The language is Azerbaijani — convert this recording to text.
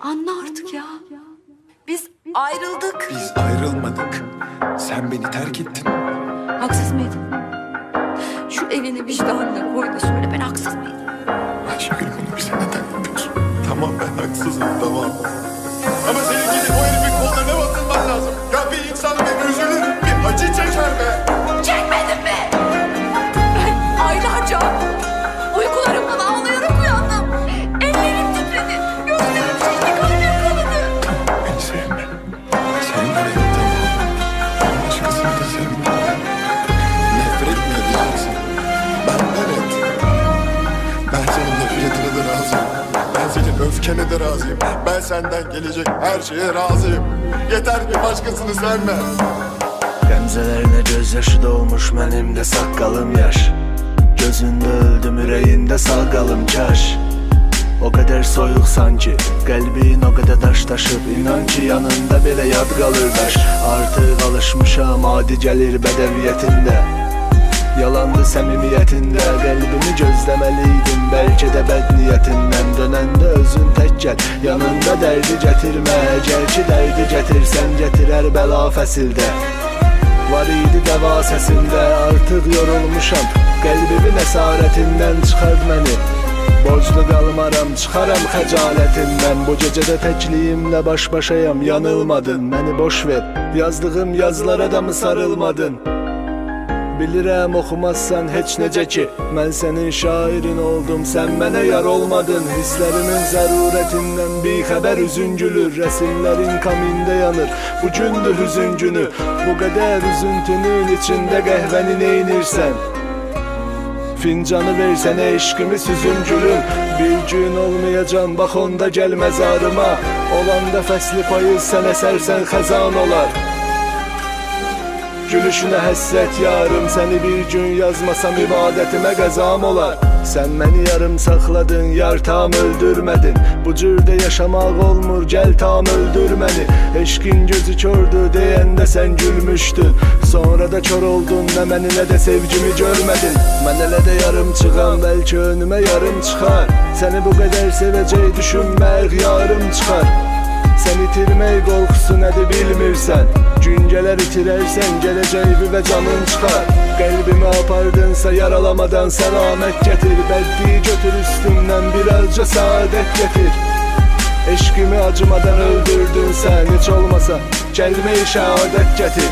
Anla artık ya. Biz ayrıldık. Biz ayrılmadık. Sen beni terk ettin. Haksız mıydım? Şu elini vicdanına koy da söyle, ben haksız mıydım? Ayşegül, bunu bize neden yapıyorsun? Tamam, ben haksızım, tamam. Ama senin gidip o herifin kollarına basılman lazım. Ya bir insan bir üzülür, bir acı çeker be. Çekmedin mi? Ben aylarca uykularımdan ağlayarak uyandım. Ellerim titredi, gözlerim şişti, kalbim kanadı. Beni sevme. Sevme beni, tamam. Başkasını da sevme. Nefret mi edeceksin? Benden et. Ben senin nefretine de razıyım. Ben senin öfkene de razıyım. Ben senden gelecek her şeye razıyım. Yeter ki başkasını sevme. Qəmzələrine gözyaşı dolmuş, mənim də saqqalım yaş. Gözündə öldüm, ürəyində sağ qalım kaş. O qədər soyuqsan ki, qəlbin o qədər daş daşıb. İnan ki, yanında belə yad qalır daş. Artıq alışmışam, adi gəlir bədəviyyətində. Yalandı səmimiyyətində, qəlbimi gözləməliydim. Bəlkə də bəd niyyətindən. Dönəndə özün tək gəl, yanında dərdi gətirmə. Əgər ki dərdi gətirsən, gətirər bəla fəsildə. Var idi dəva səsində, artıq yorulmuşam. Qəlbimin əsarətindən çıxart məni. Borclu qalmaram, çıxaram xəcalətindən. Bu gecədə təkliyimlə baş-başayam, yanılmadın. Məni boş ver, yazdığım yazlara da mı sarılmadın? Bilirəm oxumazsan heç necə ki, mən sənin şairin oldum, sən mənə yar olmadın. Hisslərimin zərurətindən bir xəbər üzün gülür. Rəsimlərin kamində yanır, bu gündür hüzün günü. Bu qədər üzüntünün içində qəhvəni neynirsən? Fincanı versənə eşqimi süzüm gülüm. Bir gün olmayacam, bax onda gəl məzarıma. Olanda fəsli payız, sən əsərsən xəzan olar. Gülüşünə həssət yarım, səni bir gün yazmasam ibadətimə qəzam olar. Sən məni yarım saxladın, yar tam öldürmədin. Bu cürdə yaşamaq olmur, gəl tam öldür məni. Eşqin gözü kördü deyəndə sən gülmüşdün. Sonra da kör oldun, nə məni nə də sevgimi görmədin. Mən elə də yarım çıxam, bəlkə önümə yarım çıxar. Səni bu qədər sevəcək düşünmək yarım çıxar. Sən itirmək qorxusu nədir bilmirsən. Gün gələr itirərsən, gələcək və canın çıxar. Qəlbimi apardınsa yaralamadan səlamət gətir. Bəddi götür üstümdən birazca saadət gətir. Eşqimi acımadan öldürdün sən, heç olmasa kəlmə-i şəhadət gətir.